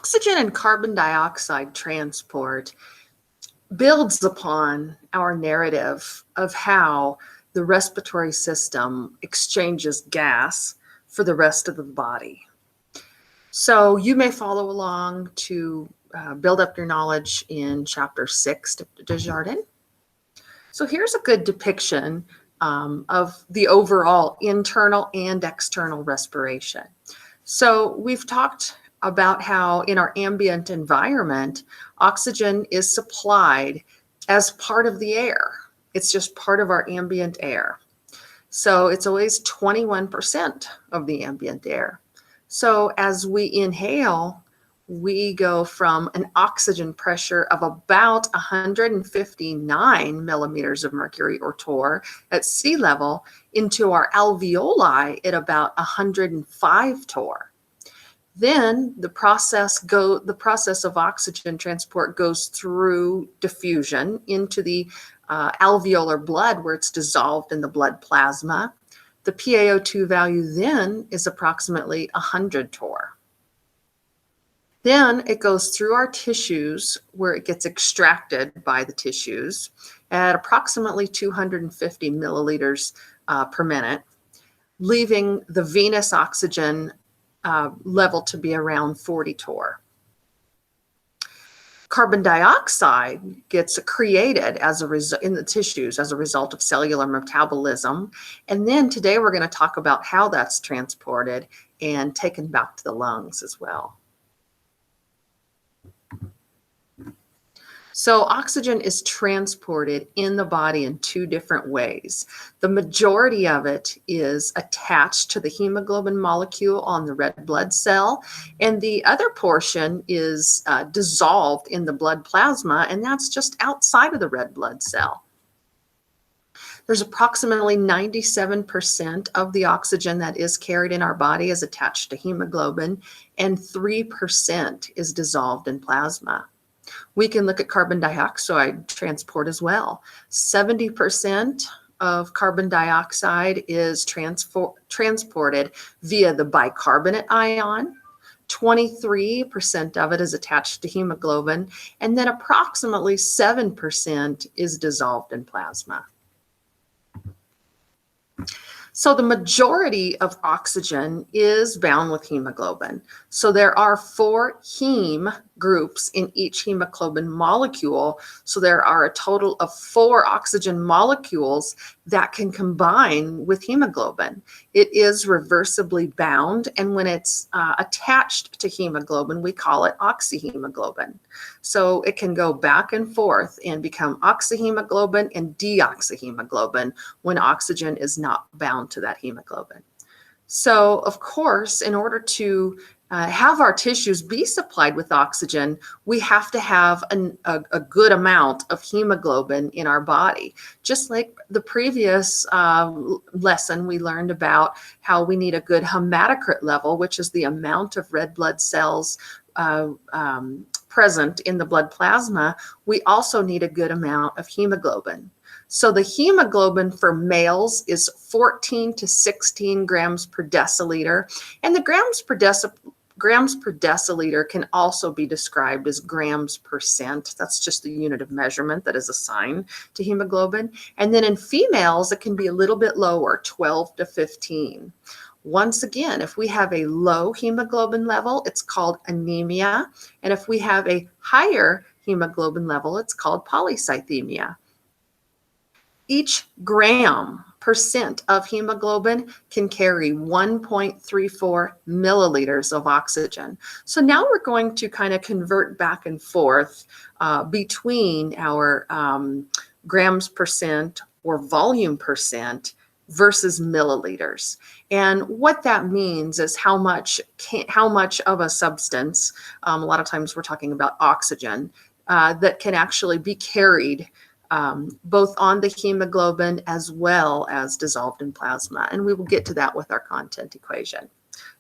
Oxygen and carbon dioxide transport builds upon our narrative of how the respiratory system exchanges gas for the rest of the body. So you may follow along to build up your knowledge in Chapter 6 de Desjardins. So here's a good depiction of the overall internal and external respiration. So we've talked about how in our ambient environment, oxygen is supplied as part of the air. It's just part of our ambient air. So it's always 21% of the ambient air. So as we inhale, we go from an oxygen pressure of about 159 millimeters of mercury or torr at sea level into our alveoli at about 105 torr. Then the process of oxygen transport goes through diffusion into the alveolar blood, where it's dissolved in the blood plasma. The PaO2 value then is approximately 100 torr. Then it goes through our tissues, where it gets extracted by the tissues at approximately 250 milliliters per minute, leaving the venous oxygen level to be around 40 torr. Carbon dioxide gets created as a result in the tissues as a result of cellular metabolism. And then today we're going to talk about how that's transported and taken back to the lungs as well. So oxygen is transported in the body in two different ways. The majority of it is attached to the hemoglobin molecule on the red blood cell, and the other portion is dissolved in the blood plasma, and that's just outside of the red blood cell. There's approximately 97% of the oxygen that is carried in our body is attached to hemoglobin, and 3% is dissolved in plasma. We can look at carbon dioxide transport as well. 70% of carbon dioxide is transported via the bicarbonate ion. 23% of it is attached to hemoglobin, and then approximately 7% is dissolved in plasma. So the majority of oxygen is bound with hemoglobin. So there are 4 heme groups in each hemoglobin molecule. So there are a total of 4 oxygen molecules that can combine with hemoglobin. It is reversibly bound, and when it's attached to hemoglobin, we call it oxyhemoglobin. So it can go back and forth and become oxyhemoglobin and deoxyhemoglobin when oxygen is not bound to that hemoglobin. So of course, in order to have our tissues be supplied with oxygen, we have to have a good amount of hemoglobin in our body. Just like the previous lesson, we learned about how we need a good hematocrit level, which is the amount of red blood cells present in the blood plasma. We also need a good amount of hemoglobin. So the hemoglobin for males is 14 to 16 grams per deciliter, and the grams per deciliter can also be described as grams percent. That's just the unit of measurement that is assigned to hemoglobin. And then in females, it can be a little bit lower, 12 to 15. Once again, if we have a low hemoglobin level, it's called anemia. And if we have a higher hemoglobin level, it's called polycythemia. Each gram percent of hemoglobin can carry 1.34 milliliters of oxygen. So now we're going to kind of convert back and forth between our grams percent or volume percent versus milliliters. And what that means is how much of a substance, a lot of times we're talking about oxygen, that can actually be carried both on the hemoglobin as well as dissolved in plasma. And we will get to that with our content equation.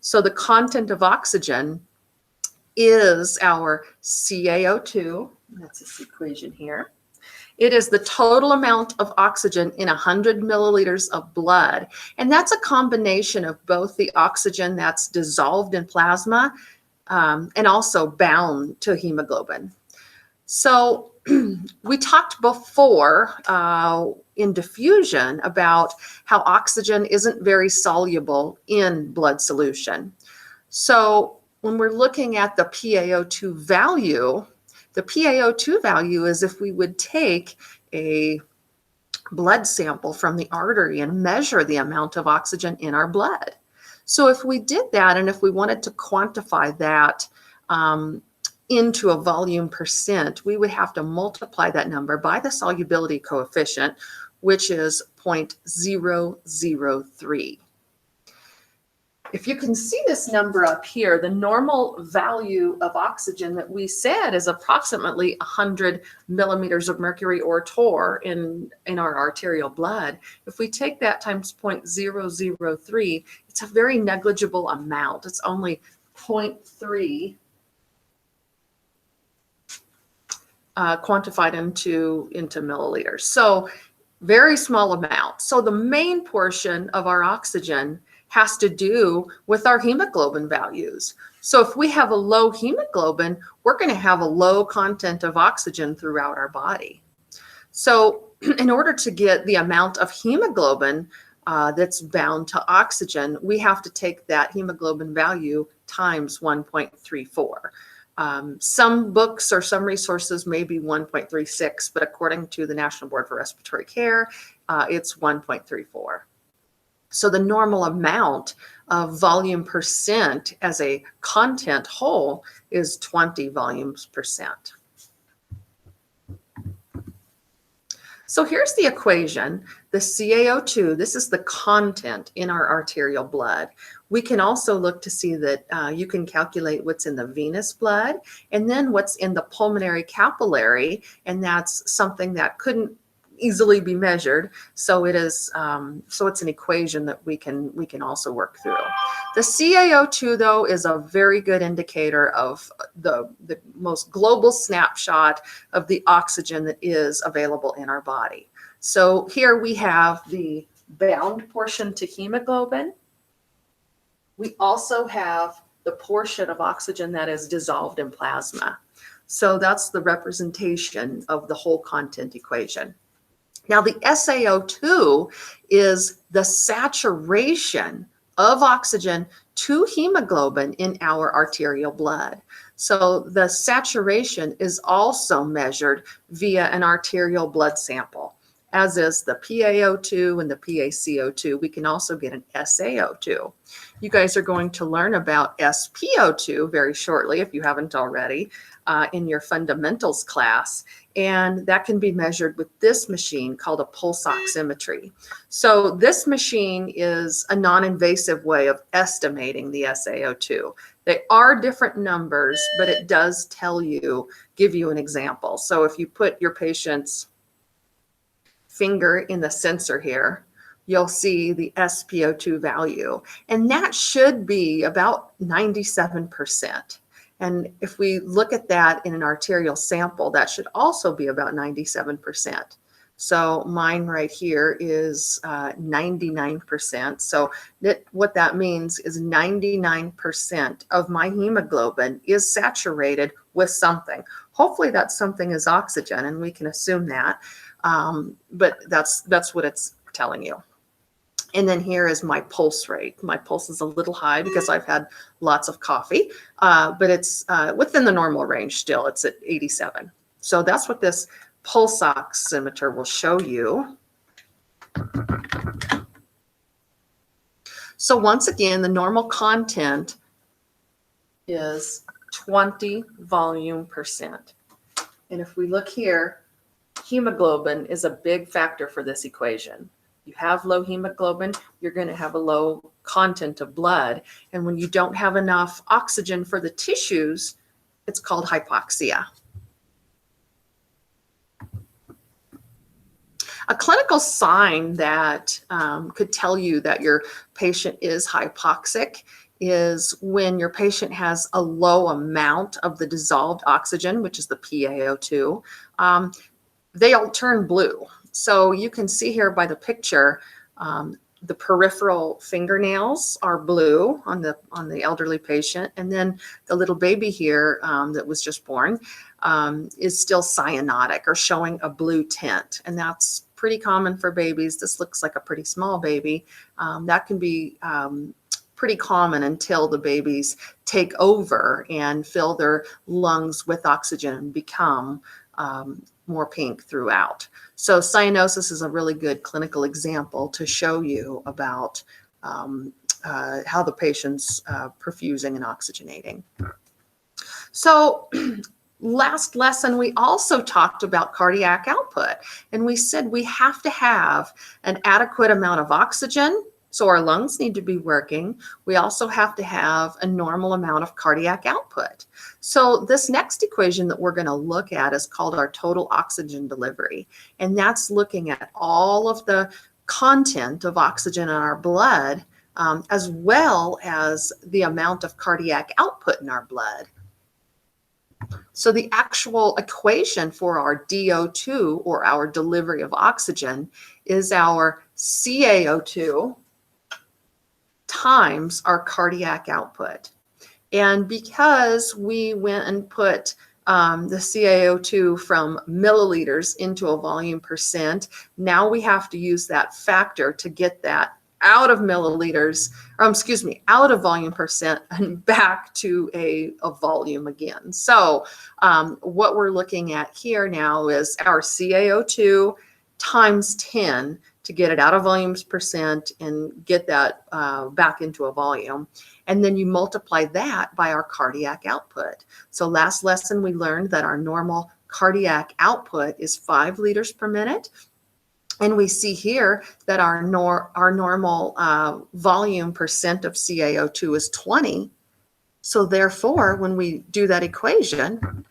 So the content of oxygen is our CaO2. That's this equation here. It is the total amount of oxygen in 100 milliliters of blood. And that's a combination of both the oxygen that's dissolved in plasma and also bound to hemoglobin. So we talked before in diffusion about how oxygen isn't very soluble in blood solution. So when we're looking at the PaO2 value, the PaO2 value is if we would take a blood sample from the artery and measure the amount of oxygen in our blood. So if we did that, and if we wanted to quantify that into a volume percent, we would have to multiply that number by the solubility coefficient, which is 0.003. If you can see this number up here, the normal value of oxygen that we said is approximately 100 millimeters of mercury or torr in our arterial blood. If we take that times 0.003, it's a very negligible amount. It's only 0.3 quantified into milliliters. So very small amount. So the main portion of our oxygen has to do with our hemoglobin values. So if we have a low hemoglobin, we're going to have a low content of oxygen throughout our body. So in order to get the amount of hemoglobin that's bound to oxygen, we have to take that hemoglobin value times 1.34. Some books or some resources may be 1.36, but according to the National Board for Respiratory Care, it's 1.34. So the normal amount of volume percent as a content whole is 20 volumes percent. So here's the equation, the CaO2, this is the content in our arterial blood. We can also look to see that you can calculate what's in the venous blood and then what's in the pulmonary capillary, and that's something that couldn't easily be measured. So it is, so it's an equation that we can also work through. The CaO2 though is a very good indicator of the most global snapshot of the oxygen that is available in our body. So here we have the bound portion to hemoglobin. We also have the portion of oxygen that is dissolved in plasma. So that's the representation of the whole content equation. Now the SaO2 is the saturation of oxygen to hemoglobin in our arterial blood. So the saturation is also measured via an arterial blood sample, as is the PaO2 and the PaCO2. We can also get an SaO2. You guys are going to learn about SpO2 very shortly, if you haven't already, in your fundamentals class. And that can be measured with this machine called a pulse oximetry. So this machine is a non-invasive way of estimating the SaO2. They are different numbers, but it does tell you, give you an example. So if you put your patient's finger in the sensor here, you'll see the SpO2 value, and that should be about 97%. And if we look at that in an arterial sample, that should also be about 97%. So mine right here is 99%. So what that means is 99% of my hemoglobin is saturated with something. Hopefully that something is oxygen, and we can assume that. But that's what it's telling you. And then here is my pulse rate. My pulse is a little high because I've had lots of coffee, but it's within the normal range still. It's at 87. So that's what this pulse oximeter will show you. So once again, the normal content is 20 volume percent. And if we look here, hemoglobin is a big factor for this equation. You have low hemoglobin, you're going to have a low content of blood. And when you don't have enough oxygen for the tissues, it's called hypoxia. A clinical sign that could tell you that your patient is hypoxic is when your patient has a low amount of the dissolved oxygen, which is the PaO2. They all turn blue. So you can see here by the picture, the peripheral fingernails are blue on the elderly patient, and then the little baby here that was just born is still cyanotic or showing a blue tint, and that's pretty common for babies. This looks like a pretty small baby. That can be pretty common until the babies take over and fill their lungs with oxygen and become more pink throughout. So cyanosis is a really good clinical example to show you about how the patient's perfusing and oxygenating. So last lesson, we also talked about cardiac output, and we said we have to have an adequate amount of oxygen. So our lungs need to be working. We also have to have a normal amount of cardiac output. So this next equation that we're going to look at is called our total oxygen delivery. And that's looking at all of the content of oxygen in our blood, as well as the amount of cardiac output in our blood. So the actual equation for our DO2, or our delivery of oxygen, is our CaO2 times our cardiac output. And because we went and put the CaO2 from milliliters into a volume percent, now we have to use that factor to get that out of milliliters, or excuse me, out of volume percent and back to a volume again. So what we're looking at here now is our CaO2 times 10 to get it out of volumes percent and get that back into a volume. And then you multiply that by our cardiac output. So last lesson we learned that our normal cardiac output is 5 liters per minute. And we see here that our normal volume percent of CaO2 is 20. So therefore, when we do that equation,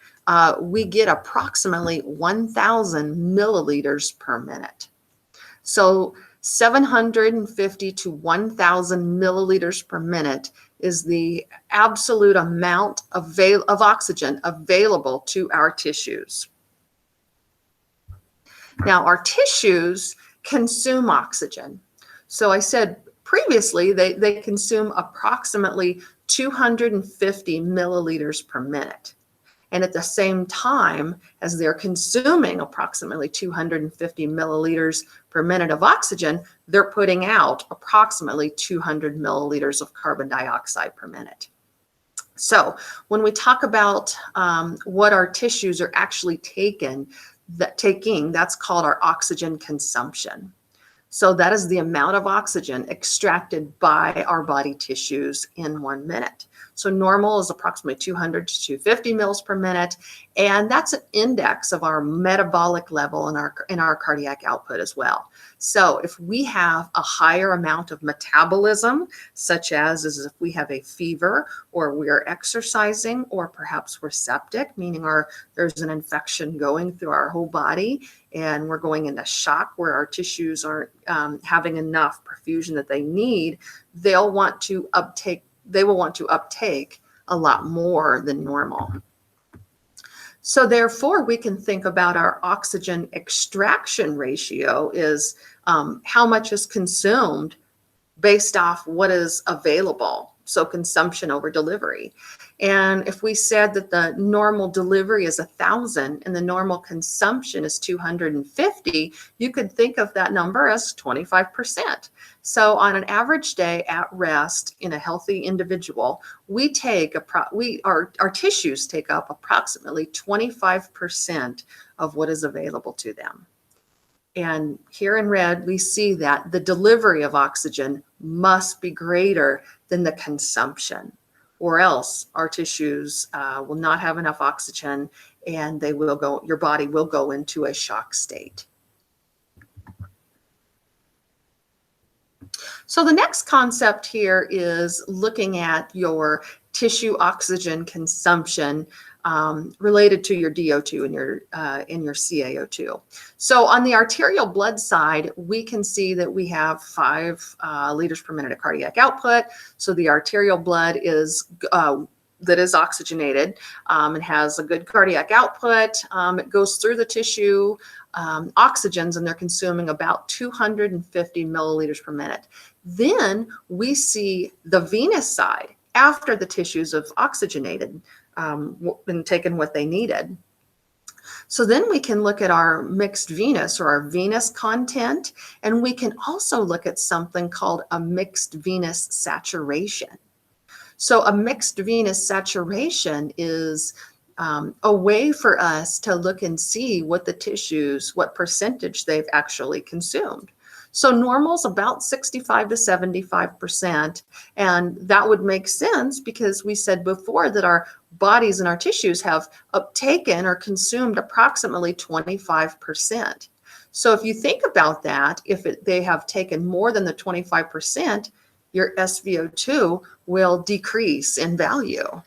we get approximately 1,000 milliliters per minute. So 750 to 1,000 milliliters per minute is the absolute amount of oxygen available to our tissues. Now, our tissues consume oxygen. So I said previously they consume approximately 250 milliliters per minute. And at the same time as they're consuming approximately 250 milliliters per minute of oxygen, they're putting out approximately 200 milliliters of carbon dioxide per minute. So when we talk about what our tissues are actually taking, that's called our oxygen consumption. So that is the amount of oxygen extracted by our body tissues in 1 minute. So normal is approximately 200 to 250 mils per minute, and that's an index of our metabolic level in our cardiac output as well. So if we have a higher amount of metabolism, such as if we have a fever, or we are exercising, or perhaps we're septic, meaning there's an infection going through our whole body, and we're going into shock where our tissues aren't having enough perfusion that they need, they will want to uptake a lot more than normal. So therefore, we can think about our oxygen extraction ratio is how much is consumed based off what is available. So consumption over delivery. And if we said that the normal delivery is 1,000 and the normal consumption is 250, you could think of that number as 25%. So on an average day at rest in a healthy individual, our tissues take up approximately 25% of what is available to them. And here in red, we see that the delivery of oxygen must be greater than the consumption, or else our tissues will not have enough oxygen, and your body will go into a shock state. So the next concept here is looking at your tissue oxygen consumption related to your DO2 and your CaO2. So on the arterial blood side, we can see that we have 5 liters per minute of cardiac output. So the arterial blood that is oxygenated and has a good cardiac output. It goes through the tissue oxygens and they're consuming about 250 milliliters per minute. Then we see the venous side after the tissues have oxygenated and taken what they needed. So then we can look at our mixed venous or our venous content, and we can also look at something called a mixed venous saturation. So a mixed venous saturation is a way for us to look and see what the tissues, what percentage they've actually consumed. So normal is about 65 to 75%. And that would make sense because we said before that our bodies and our tissues have uptaken or consumed approximately 25%. So if you think about that, if they have taken more than the 25%, your SVO2 will decrease in value.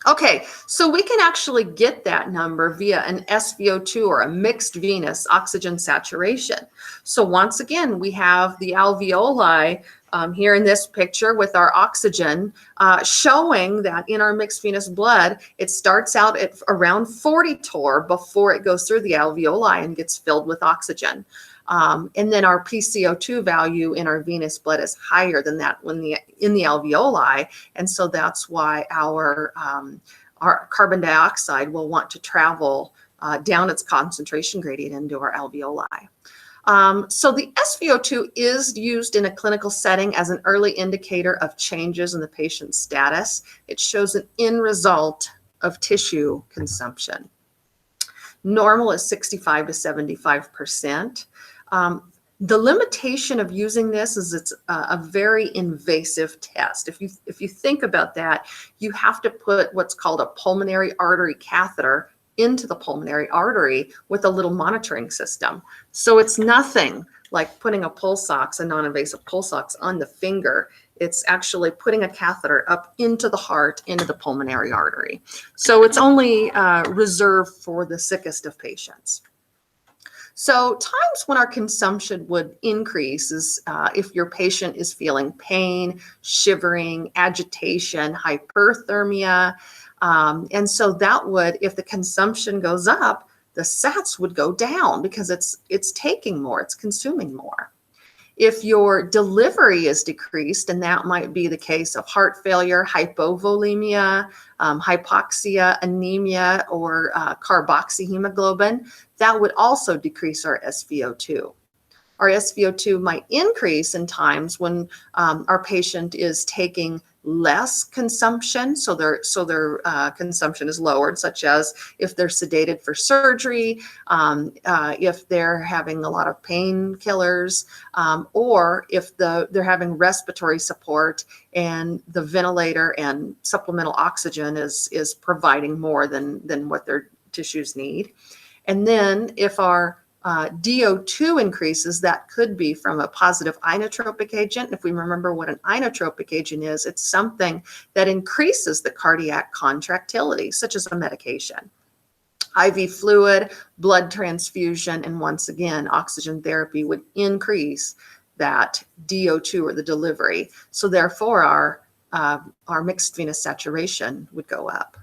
Okay, so we can actually get that number via an SVO2 or a mixed venous oxygen saturation. So once again, we have the alveoli here in this picture with our oxygen showing that in our mixed venous blood, it starts out at around 40 torr before it goes through the alveoli and gets filled with oxygen. And then our PCO2 value in our venous blood is higher than that in the alveoli. And so that's why our carbon dioxide will want to travel down its concentration gradient into our alveoli. So the SVO2 is used in a clinical setting as an early indicator of changes in the patient's status. It shows an end result of tissue consumption. Normal is 65 to 75%. The limitation of using this is it's a very invasive test. If you think about that, you have to put what's called a pulmonary artery catheter into the pulmonary artery with a little monitoring system. So it's nothing like putting a pulse ox, a non-invasive pulse ox, on the finger. It's actually putting a catheter up into the heart, into the pulmonary artery. So it's only reserved for the sickest of patients. So times when our consumption would increase is if your patient is feeling pain, shivering, agitation, hyperthermia. And so that would, if the consumption goes up, the sats would go down because it's taking more, it's consuming more. If your delivery is decreased, and that might be the case of heart failure, hypovolemia, hypoxia, anemia, or carboxyhemoglobin, that would also decrease our SVO2. Our SVO2 might increase in times when our patient is taking less consumption, so their consumption is lowered, such as if they're sedated for surgery, if they're having a lot of painkillers, or if they're having respiratory support and the ventilator and supplemental oxygen is providing more than what their tissues need. And then if our DO2 increases, that could be from a positive inotropic agent. If we remember what an inotropic agent is, it's something that increases the cardiac contractility, such as a medication. IV fluid, blood transfusion, and once again, oxygen therapy would increase that DO2 or the delivery. So therefore, our mixed venous saturation would go up.